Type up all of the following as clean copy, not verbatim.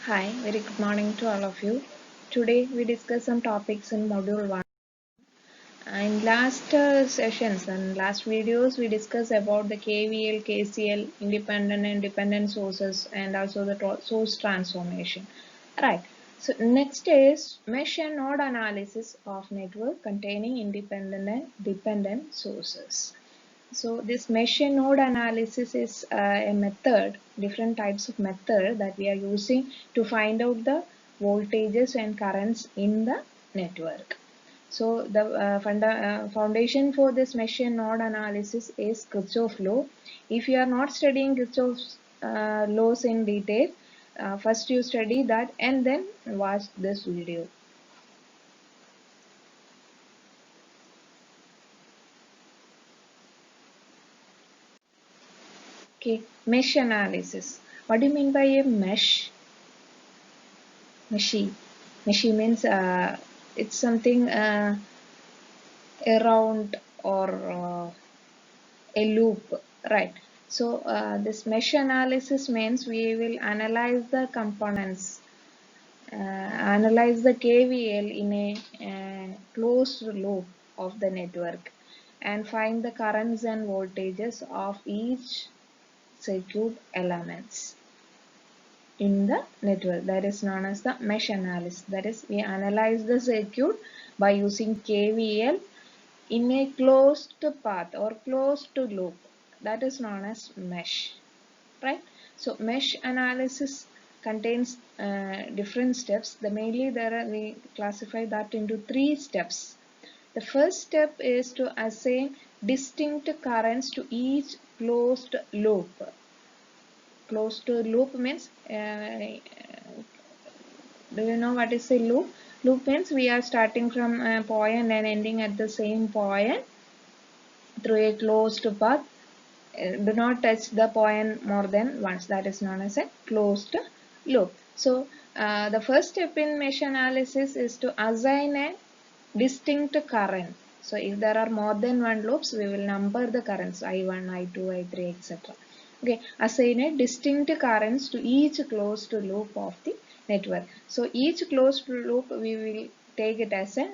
Hi, very good morning to all of you. Today we discuss some topics in module 1. In last sessions and last videos we discussed about the KVL, KCL, independent and dependent sources and also the source transformation. Right. So next is mesh and node analysis of network containing independent and dependent sources. So this mesh and node analysis is a method, different types of method that we are using to find out the voltages and currents in the network. So the foundation for this mesh and node analysis is Kirchhoff law. If you are not studying Kirchhoff's laws in detail, first you study that and then watch this video. Okay, mesh analysis. What do you mean by a mesh? Meshy. Meshy means it's something around or a loop, right? So this mesh analysis means we will analyze the components, analyze the KVL in a closed loop of the network and find the currents and voltages of each circuit elements in the network. That is known as the mesh analysis. That is, we analyze the circuit by using KVL in a closed path or closed loop. That is known as mesh, right? So mesh analysis contains different steps. Mainly we classify that into 3 steps. The first step is to assign distinct currents to each closed loop. Closed loop means, do you know what is a loop? Loop means we are starting from a point and ending at the same point through a closed path. Do not touch the point more than once. That is known as a closed loop. So the first step in mesh analysis is to assign a distinct current. So if there are more than one loops, we will number the currents I1, I2, I3, etc. Okay, assign a distinct currents to each closed loop of the network. So each closed loop we will take it as a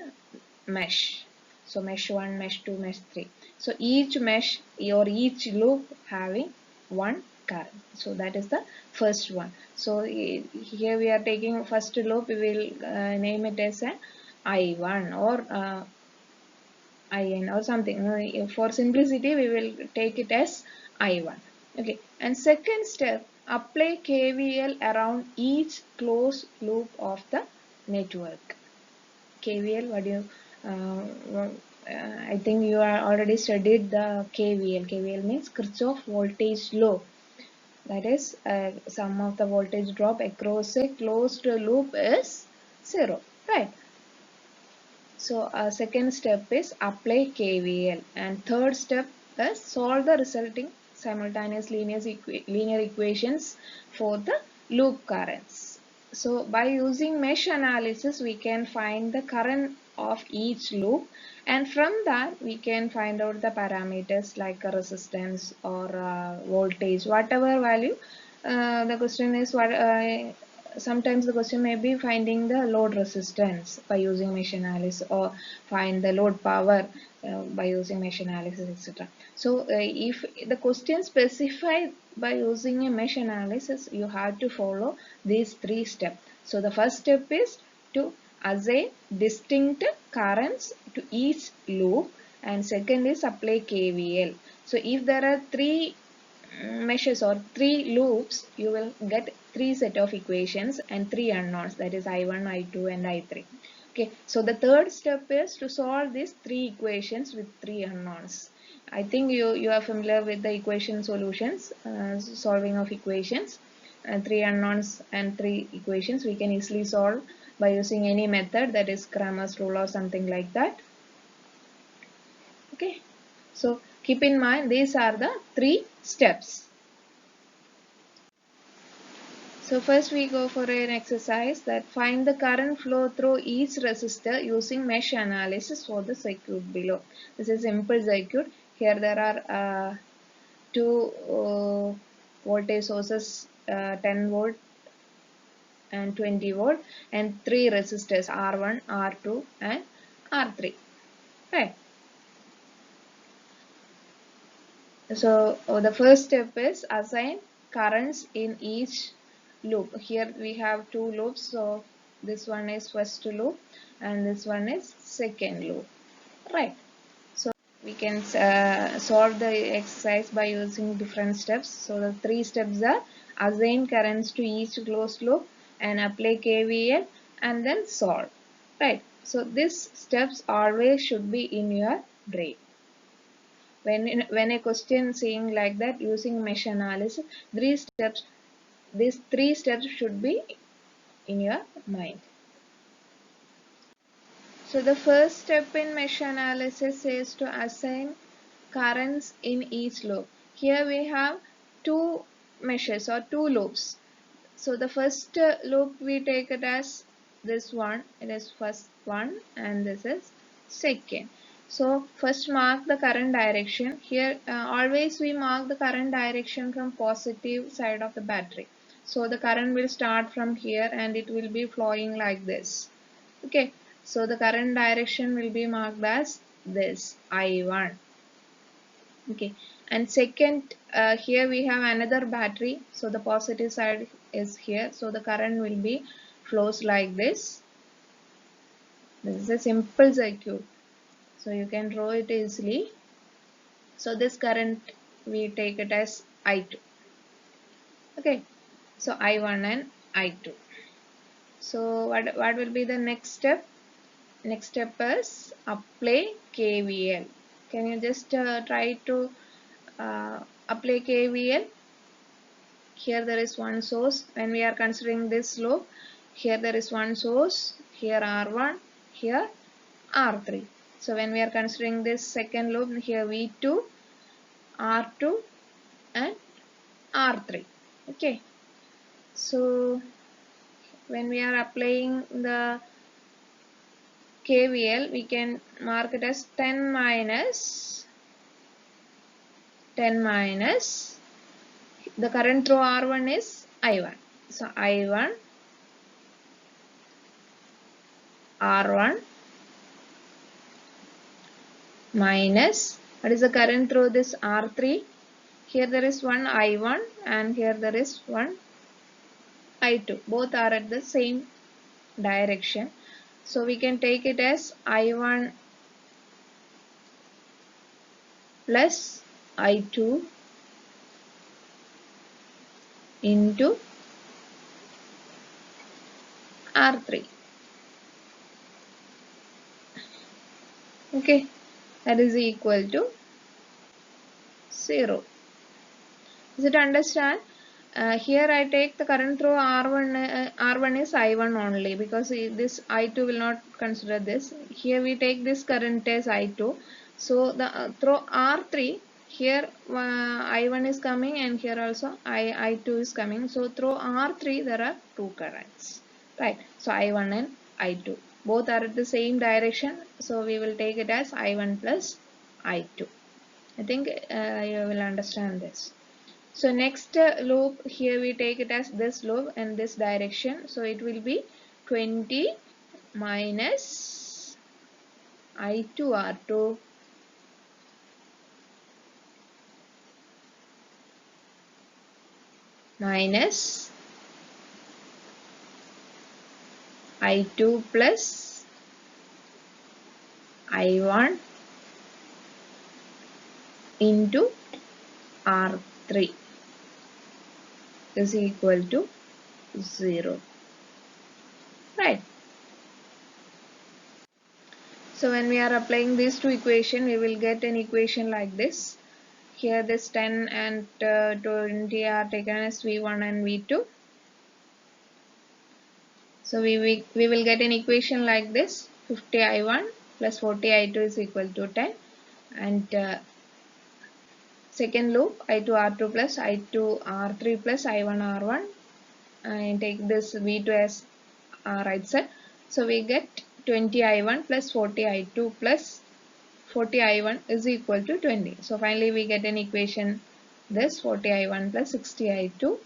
mesh. So mesh 1, mesh 2, mesh 3. So each mesh or each loop having one current. So that is the first one. So here we are taking first loop, we will name it as a I1 or IN or something. For simplicity, we will take it as I1. Okay. And second step, apply KVL around each closed loop of the network. KVL, what do you, I think you are already studied the KVL. KVL means Kirchhoff voltage law. That is, sum of the voltage drop across a closed loop is 0, right? So second step is apply KVL and third step is solve the resulting simultaneous linear equations for the loop currents. So by using mesh analysis we can find the current of each loop and from that we can find out the parameters like a resistance or voltage, whatever value. The question is what sometimes the question may be finding the load resistance by using mesh analysis or find the load power by using mesh analysis, etc. So if the question specified by using a mesh analysis, you have to follow these 3 steps. So the first step is to assign distinct currents to each loop and second is apply KVL. So if there are 3 meshes or 3 loops, you will get 3 set of equations and 3 unknowns, that is I1, I2 and I3. Okay, so the third step is to solve these 3 equations with 3 unknowns. I think you are familiar with the equation solutions, solving of equations. 3 unknowns and 3 equations we can easily solve by using any method, that is Cramer's rule or something like that. Okay, so keep in mind these are the 3 steps. So first we go for an exercise that find the current flow through each resistor using mesh analysis for the circuit below. This is simple circuit. Here there are 2 voltage sources, 10 volt and 20 volt, and 3 resistors R1, R2 and R3. Right. So the first step is assign currents in each loop. Here we have two loops. So this one is first loop and this one is second loop. Right. So we can solve the exercise by using different steps. So the three steps are assign currents to each closed loop and apply KVL and then solve. Right. So these steps always should be in your brain. When a question saying like that, using mesh analysis, these three steps should be in your mind. So the first step in mesh analysis is to assign currents in each loop. Here we have two meshes or two loops. So the first loop we take it as this one, it is first one, and this is second. So first mark the current direction. Here always we mark the current direction from positive side of the battery. So the current will start from here and it will be flowing like this. Okay, so the current direction will be marked as this I1. Okay, and second, here we have another battery, so the positive side is here, so the current will be flows like this. This is a simple circuit, so you can draw it easily. So this current we take it as I2. Okay, so I1 and I2. So what will be the next step? Next step is apply KVL. Can you just try to apply KVL? Here there is one source. When we are considering this loop, here there is one source, here R1, here R3. So when we are considering this second loop, here V2, R2 and R3. Okay. So when we are applying the KVL, we can mark it as 10 minus the current through R1 is I1. So I1 R1 minus, what is the current through this R3? Here there is one I1 and here there is one I2. Both are at the same direction. So we can take it as I1 plus I2 into R3. Okay, that is equal to 0. Is it understand? Here I take the current through R1. R1 is I1 only because this I2 will not consider this. Here we take this current as I2. So the through R3, here I1 is coming and here also I2 is coming. So through R3 there are two currents, right? So I1 and I2 both are at the same direction. So we will take it as I1 plus I2. I think you will understand this. So next loop, here we take it as this loop and this direction. So it will be 20 minus I2R2 minus I2 plus I1 into R3 is equal to 0. Right. So when we are applying these two equations, we will get an equation like this. Here this 10 and 20 are taken as V1 and V2. So we will get an equation like this. 50 I1 plus 40 I2 is equal to 10. And second loop I2 R2 plus I2 R3 plus I1 R1. And take this V2 as right side. So we get 20 I1 plus 40 I2 plus 40 I1 is equal to 20. So finally we get an equation this 40 I1 plus 60 I2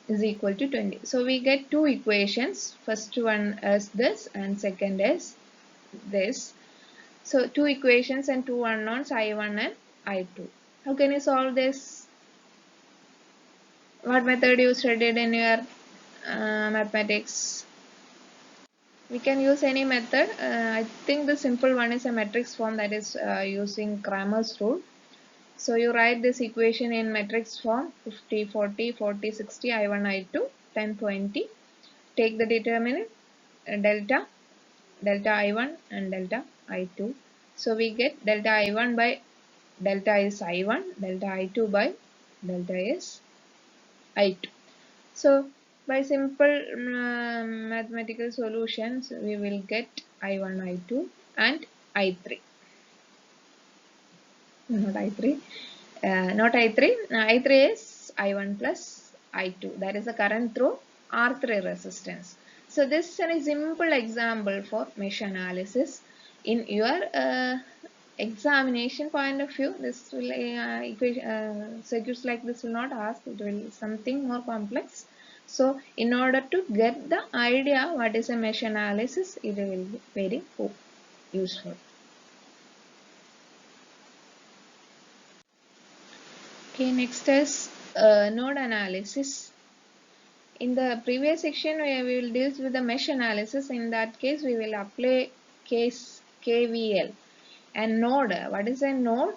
is equal to 20. So we get two equations. First one is this and second is this. So two equations and two unknowns, I1 and I2. How can you solve this? What method you studied in your mathematics? We can use any method. I think the simple one is a matrix form, that is using Cramer's rule. So you write this equation in matrix form: 50, 40, 40, 60, I1, I2, 10, 20. Take the determinant, delta I1 and delta I2. So we get delta I1 by delta is I1, delta I2 by delta is I2. So by simple mathematical solutions, we will get I1, I2 and I3. Not I3. Not I3. I3 is I1 plus I2. That is the current through R3 resistance. So this is a simple example for mesh analysis. In your examination point of view, this will circuits like this will not ask. It will something more complex. So in order to get the idea what is a mesh analysis, it will be very useful. Okay, next is node analysis. In the previous section, we will deal with the mesh analysis. In that case, we will apply case KVL. And node, what is a node?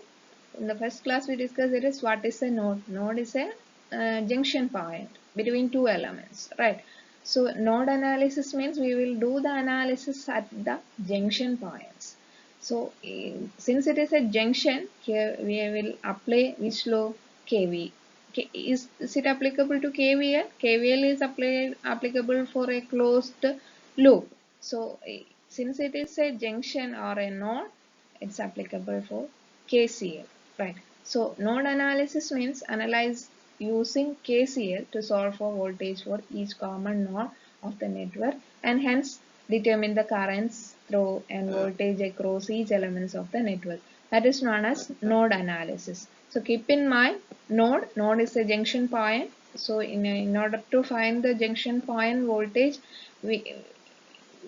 In the first class, we discussed it is what is a node. Node is a junction point between two elements, right? So node analysis means we will do the analysis at the junction points. So since it is a junction, here we will apply which law? KV. Is it applicable to KVL? KVL is applicable for a closed loop. So since it is a junction or a node, it's applicable for KCL, right? So node analysis means analyze using KCL to solve for voltage for each common node of the network, and hence determine the currents through and voltage across each elements of the network. That is known as node analysis. So keep in mind, node is a junction point. So in order to find the junction point voltage, we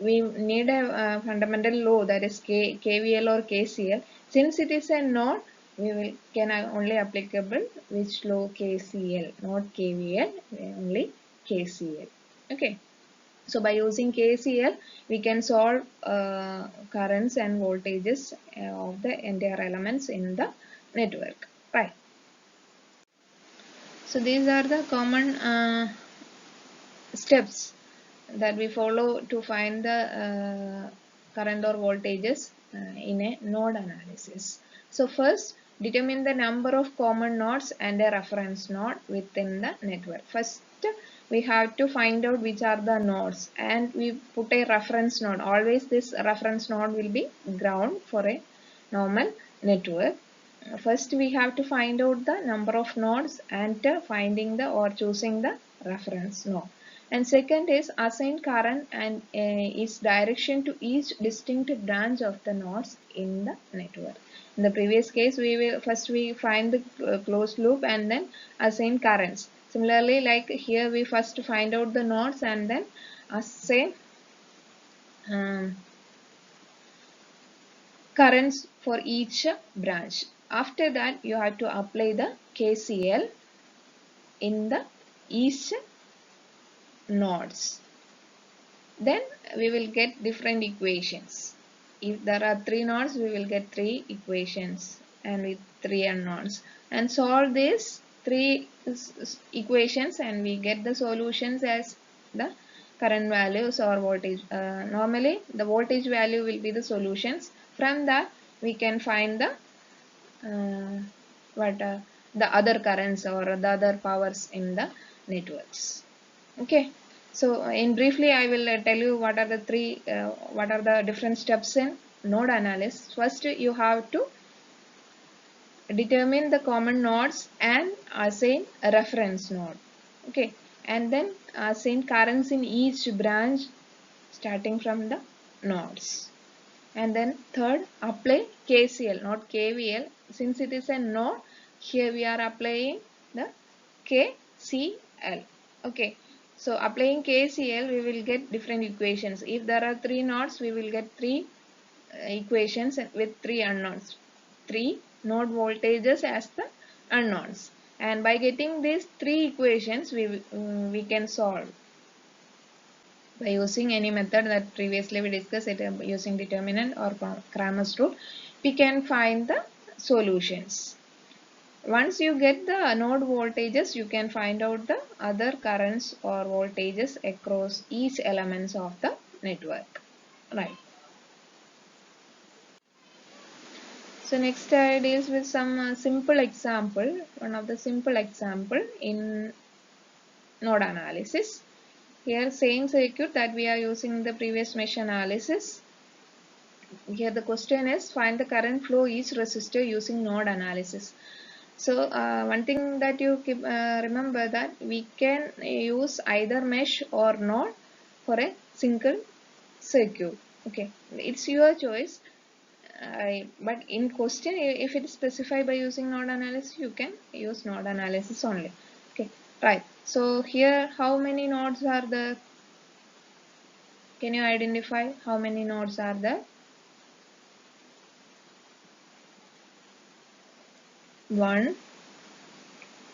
need a fundamental law, that is KVL or KCL. Since it is a node, we can only applicable which law? KCL, not KVL, only KCL. Okay. So by using KCL, we can solve currents and voltages of the entire elements in the network, right? So these are the common steps that we follow to find the current or voltages in a node analysis. So first, determine the number of common nodes and a reference node within the network. First, we have to find out which are the nodes, and we put a reference node. Always this reference node will be ground for a normal network. First, we have to find out the number of nodes and finding the or choosing the reference node. And second is assign current and its direction to each distinct branch of the nodes in the network. In the previous case, we find the closed loop and then assign currents. Similarly, like here, we first find out the nodes and then assign currents for each branch. After that, you have to apply the KCL in the each nodes. Then we will get different equations. If there are 3 nodes, we will get 3 equations and with 3 unknowns. And solve these 3 equations and we get the solutions as the current values or voltage. Normally, the voltage value will be the solutions. From that, we can find the the other currents or the other powers in the networks. Okay. So in briefly, I will tell you what are the different steps in node analysis. First, you have to determine the common nodes and assign a reference node. Okay, and then assign currents in each branch starting from the nodes. And then third, apply KCL, not KVL. Since it is a node, here we are applying the KCL. Okay, so applying KCL, we will get different equations. If there are three nodes, we will get three equations with three unknowns. Three node voltages as the unknowns. And by getting these three equations, we can solve by using any method that previously we discussed, it using determinant or Cramer's rule. We can find the solutions. Once you get the node voltages, you can find out the other currents or voltages across each elements of the network. Right. So next I deals with some simple example. One of the simple example in node analysis. Here same circuit that we are using in the previous mesh analysis. Here the question is find the current flow each resistor using node analysis. So one thing that you keep, remember that we can use either mesh or node for a single circuit. Okay, it's your choice. But in question, if it is specified by using node analysis, you can use node analysis only. Okay, right. So here, how many nodes are there? Can you identify how many nodes are there? 1,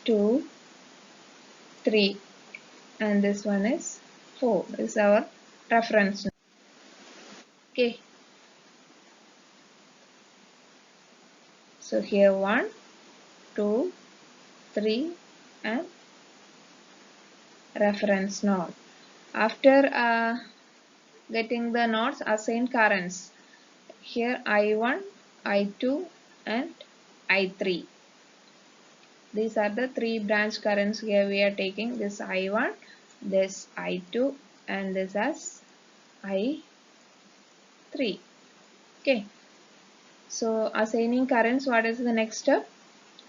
2, 3, and this one is 4. This is our reference node. Okay. So here 1, 2, 3, and reference node. After getting the nodes, assign currents. Here I1, I2, and I3. These are the three branch currents. Here we are taking this I1, this I2, and this as I3. Okay. So assigning currents, what is the next step?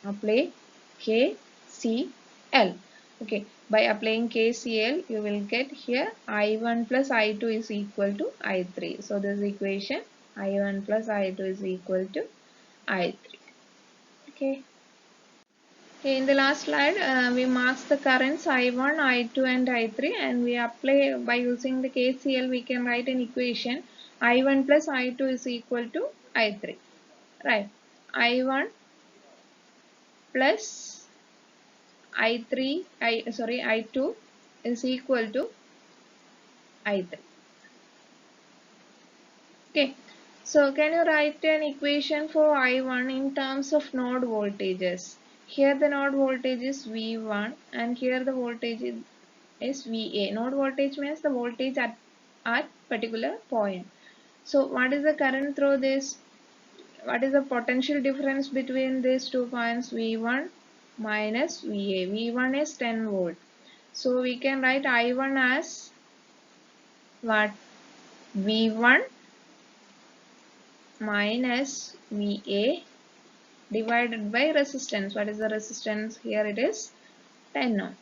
Apply KCL. Okay. By applying KCL, you will get here I1 plus I2 is equal to I3. So this equation I1 plus I2 is equal to I3. Okay. In the last slide, we marks the currents I1, I2 and I3, and we apply by using the KCL, we can write an equation I1 plus I2 is equal to I3. Right. I1 plus I2 is equal to I3. Okay. So can you write an equation for I1 in terms of node voltages? Here the node voltage is V1 and here the voltage is VA. Node voltage means the voltage at particular point. So what is the current through this? What is the potential difference between these 2 points? V1 minus VA. V1 is 10 volt. So we can write I1 as what? V1 minus VA divided by resistance. What is the resistance? Here it is 10 ohm.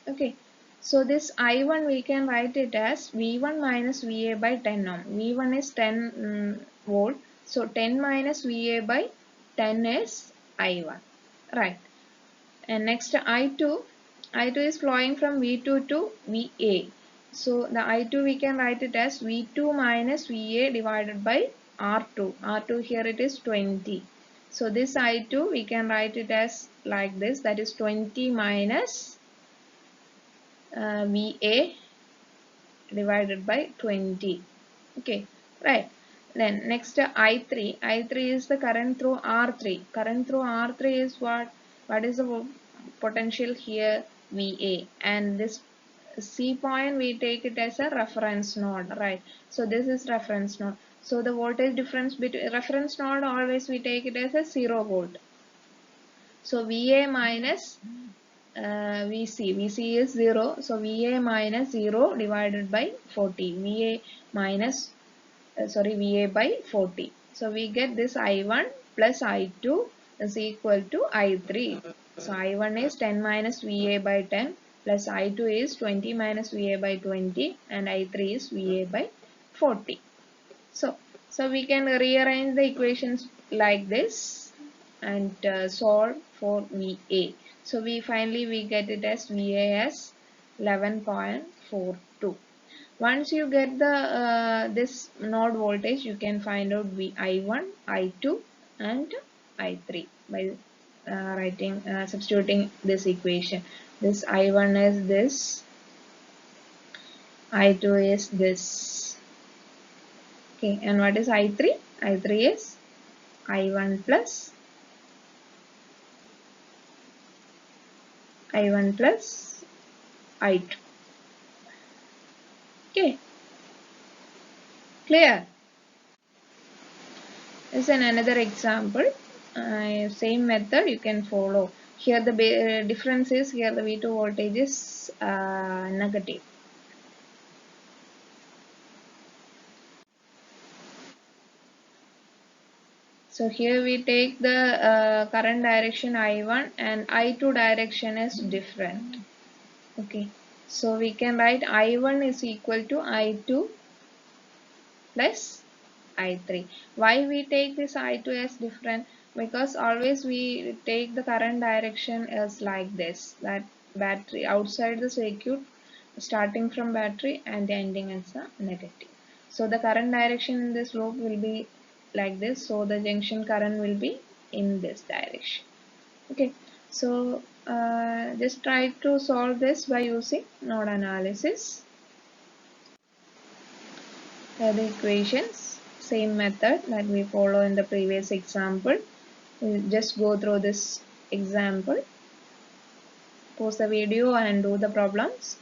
Okay. So this I1 we can write it as V1 minus VA by 10 ohm. V1 is 10 volt. So 10 minus VA by 10 is I1. Right. And next I2. I2 is flowing from V2 to VA. So the I2 we can write it as V2 minus VA divided by R2. R2 here it is 20. So this I2 we can write it as like this, that is 20 minus VA divided by 20. Okay, right. Then next I3. I3 is the current through R3. Current through R3 is what? What is the potential here? VA. And this C point we take it as a reference node, right? So this is reference node. So the voltage difference between reference node, always we take it as a 0 volt. So VA minus VC. VC is 0. So VA minus 0 divided by 40. VA minus VA by 40. So we get this I1 plus I2 is equal to I3. So I1 is 10 minus VA by 10 plus I2 is 20 minus VA by 20 and I3 is VA by 40. So we can rearrange the equations like this and solve for VA. So we finally get it as VA as 11.42. Once you get the this node voltage, you can find out I1, I2 and I3 by substituting this equation. This I1 is this, I2 is this. Okay, and what is I3? I3 is I1 plus I2. Okay, clear? This is another example. Same method you can follow. Here the difference is, here the V2 voltage is negative. So here we take the current direction I1 and I2 direction is different. Okay, so we can write I1 is equal to I2 plus I3. Why we take this I2 as different? Because always we take the current direction as like this, that battery outside the circuit starting from battery and ending as a negative. So the current direction in this loop will be like this, so the junction current will be in this direction. Okay, so just try to solve this by using node analysis. The equations, same method that we follow in the previous example. We'll just go through this example, pause the video and do the problems.